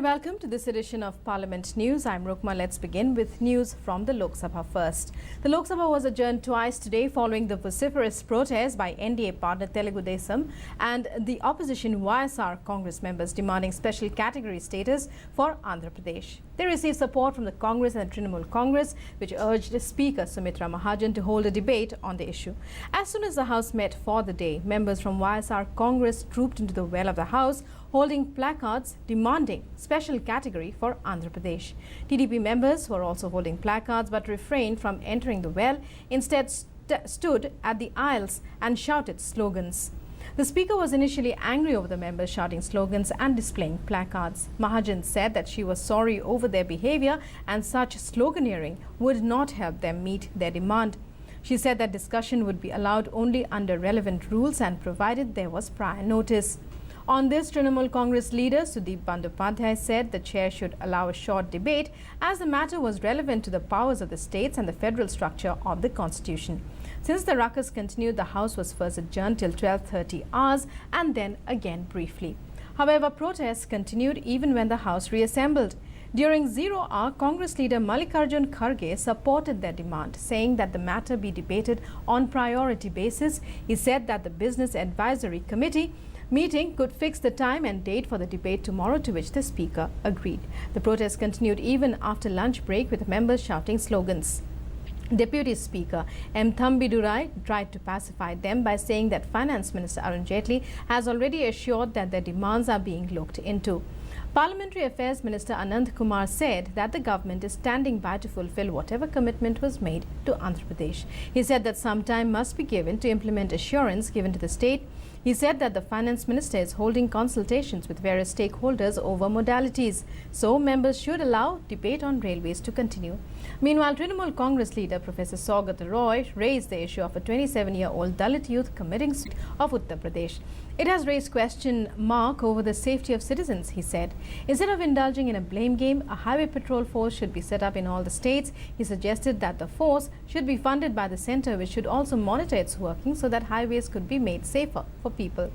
welcome to this edition of Parliament News. I'm Rukma. Let's begin with news from the Lok Sabha first. The Lok Sabha was adjourned twice today following the vociferous protest by NDA partner Telugu Desam and the opposition YSR Congress members demanding special category status for Andhra Pradesh. They received support from the Congress and the Trinamool Congress, which urged Speaker Sumitra Mahajan to hold a debate on the issue. As soon as the House met for the day, members from YSR Congress trooped into the well of the House, holding placards demanding special category for Andhra Pradesh. TDP members were also holding placards but refrained from entering the well, instead stood at the aisles and shouted slogans. The Speaker was initially angry over the members shouting slogans and displaying placards. Mahajan said that she was sorry over their behavior and such sloganeering would not help them meet their demand. She said that discussion would be allowed only under relevant rules and provided there was prior notice. On this, Trinamool Congress leader Sudeep Bandyopadhyay said the chair should allow a short debate as the matter was relevant to the powers of the states and the federal structure of the constitution. Since the ruckus continued, the House was first adjourned till 12:30 hours and then again briefly. However, protests continued even when the House reassembled. During 0 hour, Congress leader Mallikarjun Kharge supported their demand, saying that the matter be debated on priority basis. He said that the Business Advisory Committee meeting could fix the time and date for the debate tomorrow, to which the Speaker agreed. The protest continued even after lunch break with members shouting slogans. Deputy Speaker M. Thambidurai tried to pacify them by saying that Finance Minister Arun Jaitley has already assured that their demands are being looked into. Parliamentary Affairs Minister Anand Kumar said that the government is standing by to fulfill whatever commitment was made to Andhra Pradesh. He said that some time must be given to implement assurance given to the state. He said that the Finance Minister is holding consultations with various stakeholders over modalities, so members should allow debate on railways to continue. Meanwhile, Trinamool Congress leader Professor Saugat Roy raised the issue of a 27-year-old Dalit youth committing suicide of Uttar Pradesh. It has raised question mark over the safety of citizens, he said. Instead of indulging in a blame game, a highway patrol force should be set up in all the states. He suggested that the force should be funded by the centre, which should also monitor its working so that highways could be made safer for people.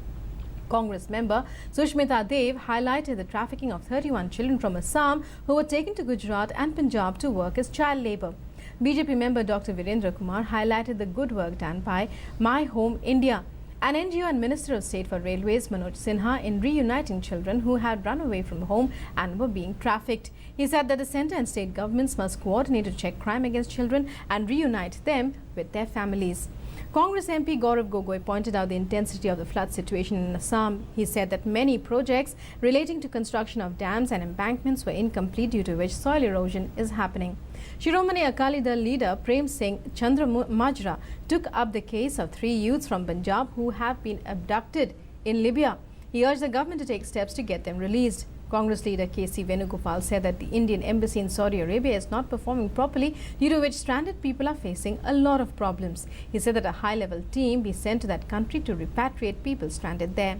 Congress member Sushmita Dev highlighted the trafficking of 31 children from Assam who were taken to Gujarat and Punjab to work as child labour. BJP member Dr. Virendra Kumar highlighted the good work done by My Home India, an NGO, and Minister of State for Railways Manoj Sinha in reuniting children who had run away from home and were being trafficked. He said that the centre and state governments must coordinate to check crime against children and reunite them with their families. Congress MP Gaurav Gogoi pointed out the intensity of the flood situation in Assam. He said that many projects relating to construction of dams and embankments were incomplete, due to which soil erosion is happening. Shiromani Akali Dal leader Prem Singh Chandramajra took up the case of 3 youths from Punjab who have been abducted in Libya. He urged the government to take steps to get them released. Congress leader K.C. Venugopal said that the Indian embassy in Saudi Arabia is not performing properly, due to which stranded people are facing a lot of problems. He said that a high-level team be sent to that country to repatriate people stranded there.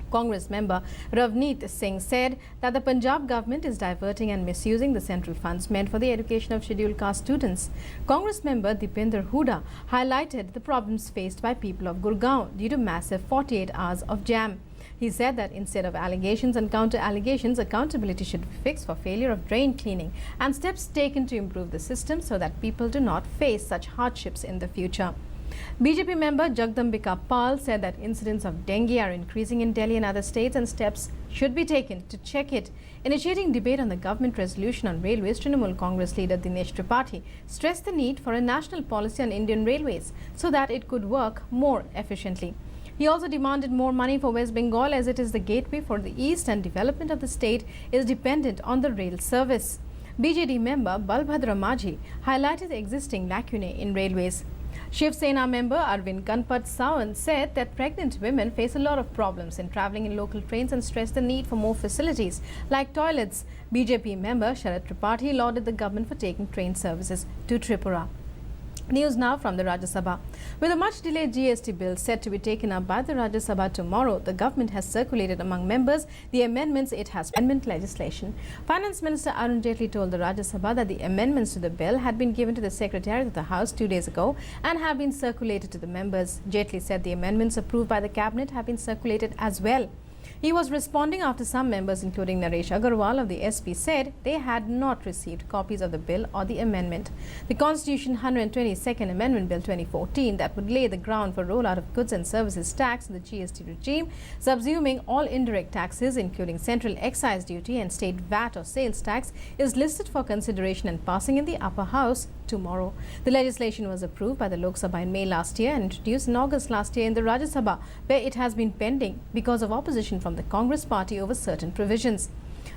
Congress member Ravneet Singh said that the Punjab government is diverting and misusing the central funds meant for the education of scheduled caste students. Congress member Deepinder Hooda highlighted the problems faced by people of Gurgaon due to massive 48 hours of jam. He said that instead of allegations and counter-allegations, accountability should be fixed for failure of drain cleaning and steps taken to improve the system so that people do not face such hardships in the future. BJP member Jagdambika Pal said that incidents of dengue are increasing in Delhi and other states and steps should be taken to check it. Initiating debate on the government resolution on railways, Trinamool Congress leader Dinesh Tripathi stressed the need for a national policy on Indian railways so that it could work more efficiently. He also demanded more money for West Bengal, as it is the gateway for the east and development of the state is dependent on the rail service. BJD member Balbhadra Majhi highlighted the existing lacunae in railways. Shiv Sena member Arvind Kanpat Sawant said that pregnant women face a lot of problems in travelling in local trains and stressed the need for more facilities like toilets. BJP member Sharad Tripathi lauded the government for taking train services to Tripura. News now from the Rajya Sabha. With a much delayed GST bill set to be taken up by the Rajya Sabha tomorrow, the government has circulated among members the amendments it has amendment legislation. Finance Minister Arun Jaitley told the Rajya Sabha that the amendments to the bill had been given to the Secretariat of the House 2 days ago and have been circulated to the members. Jaitley said the amendments approved by the Cabinet have been circulated as well. He was responding after some members, including Naresh Agarwal of the SP, said they had not received copies of the bill or the amendment. The Constitution 122nd Amendment Bill 2014 that would lay the ground for rollout of goods and services tax in the GST regime, subsuming all indirect taxes, including central excise duty and state VAT or sales tax, is listed for consideration and passing in the upper house tomorrow. The legislation was approved by the Lok Sabha in May last year and introduced in August last year in the Rajya Sabha, where it has been pending because of opposition from the Congress party over certain provisions.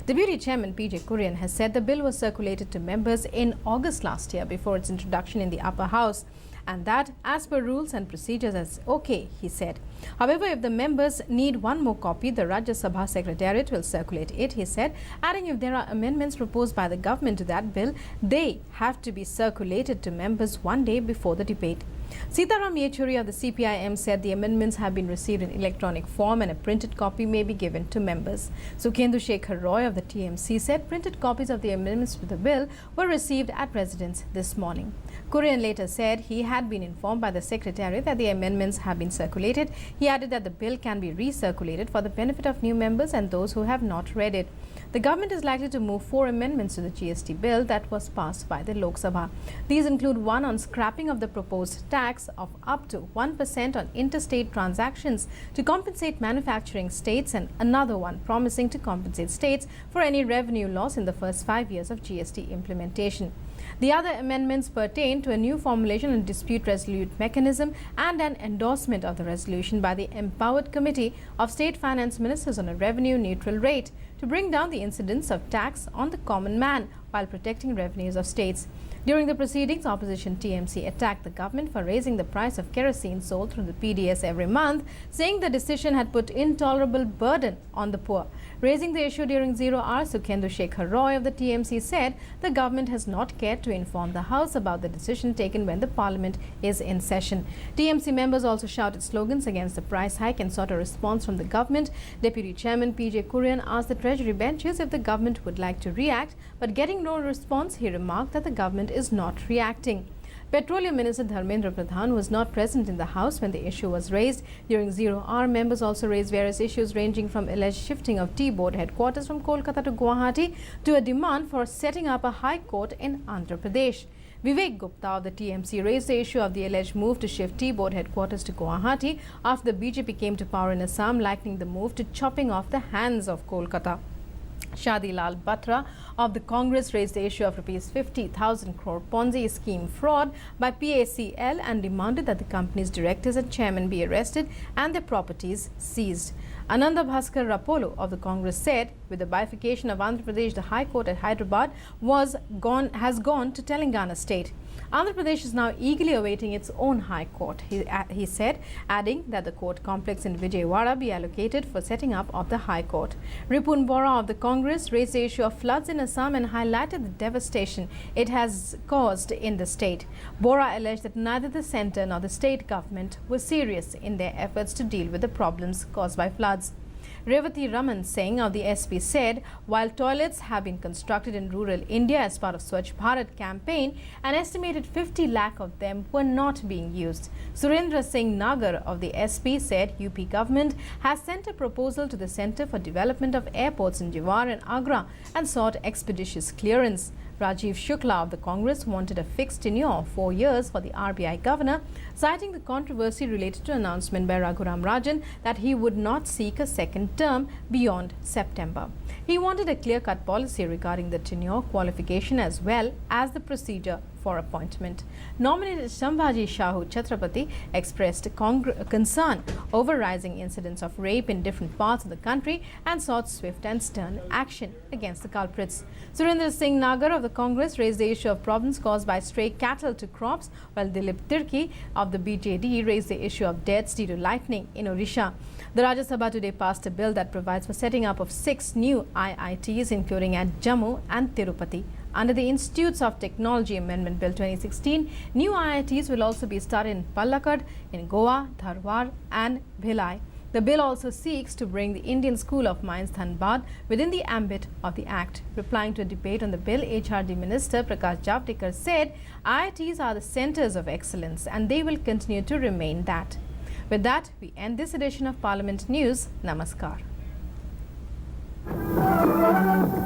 Deputy Chairman P.J. Kurian has said the bill was circulated to members in August last year before its introduction in the upper house, and that, as per rules and procedures, is okay, he said. However, if the members need one more copy, the Rajya Sabha Secretariat will circulate it, he said, adding if there are amendments proposed by the government to that bill, they have to be circulated to members one day before the debate. Sitaram Yechuri of the CPIM said the amendments have been received in electronic form and a printed copy may be given to members. Sukhendu Shekhar Roy of the TMC said printed copies of the amendments to the bill were received at residence this morning. Kurian later said he had been informed by the Secretariat that the amendments have been circulated. He added that the bill can be recirculated for the benefit of new members and those who have not read it. The government is likely to move 4 amendments to the GST bill that was passed by the Lok Sabha. These include one on scrapping of the proposed tax of up to 1% on interstate transactions to compensate manufacturing states, and another one promising to compensate states for any revenue loss in the first 5 years of GST implementation. The other amendments pertain to a new formulation and dispute resolution mechanism and an endorsement of the resolution by the Empowered Committee of State Finance Ministers on a revenue-neutral rate to bring down the incidence of tax on the common man while protecting revenues of states. During the proceedings, opposition TMC attacked the government for raising the price of kerosene sold through the PDS every month, saying the decision had put intolerable burden on the poor. Raising the issue during 0 hour, Sukhendu Shekhar Roy of the TMC said the government has not cared to inform the House about the decision taken when the Parliament is in session. TMC members also shouted slogans against the price hike and sought a response from the government. Deputy Chairman P.J. Kurian asked the Treasury benches if the government would like to react, but getting no response, he remarked that the government is not reacting. Petroleum Minister Dharmendra Pradhan was not present in the House when the issue was raised. During 0 hour, members also raised various issues ranging from alleged shifting of tea board headquarters from Kolkata to Guwahati to a demand for setting up a high court in Andhra Pradesh. Vivek Gupta of the TMC raised the issue of the alleged move to shift tea board headquarters to Guwahati after the BJP came to power in Assam, likening the move to chopping off the hands of Kolkata. Shadi Lal Batra of the Congress raised the issue of Rs 50,000 crore Ponzi scheme fraud by PACL and demanded that the company's directors and chairman be arrested and their properties seized. Ananda Bhaskar Rapolo of the Congress said, with the bifurcation of Andhra Pradesh, the High Court at Hyderabad has gone to Telangana state. Andhra Pradesh is now eagerly awaiting its own High Court, he said, adding that the court complex in Vijayawada be allocated for setting up of the High Court. Ripun Bora of the Congress raised the issue of floods in Assam and highlighted the devastation it has caused in the state. Bora alleged that neither the centre nor the state government were serious in their efforts to deal with the problems caused by floods. Revati Raman Singh of the SP said, while toilets have been constructed in rural India as part of Swachh Bharat campaign, an estimated 50 lakh of them were not being used. Surendra Singh Nagar of the SP said UP government has sent a proposal to the Centre for Development of Airports in Jawar and Agra and sought expeditious clearance. Rajiv Shukla of the Congress wanted a fixed tenure of 4 years for the RBI governor, citing the controversy related to announcement by Raghuram Rajan that he would not seek a second term beyond September. He wanted a clear-cut policy regarding the tenure qualification as well as the procedure for appointment. Nominated Shambhaji Shahu Chhatrapati expressed concern over rising incidents of rape in different parts of the country and sought swift and stern action against the culprits. Surendra Singh Nagar of the Congress raised the issue of problems caused by stray cattle to crops, while Dilip Tirki of the BJD raised the issue of deaths due to lightning in Odisha. The Rajya Sabha today passed a bill that provides for setting up of 6 new IITs, including at Jammu and Tirupati. Under the Institutes of Technology Amendment Bill 2016, new IITs will also be started in Palakkad, in Goa, Dharwar and Bhilai. The bill also seeks to bring the Indian School of Mines Dhanbad within the ambit of the Act. Replying to a debate on the bill, HRD Minister Prakash Javadekar said IITs are the centres of excellence and they will continue to remain that. With that, we end this edition of Parliament News. Namaskar. Prasar.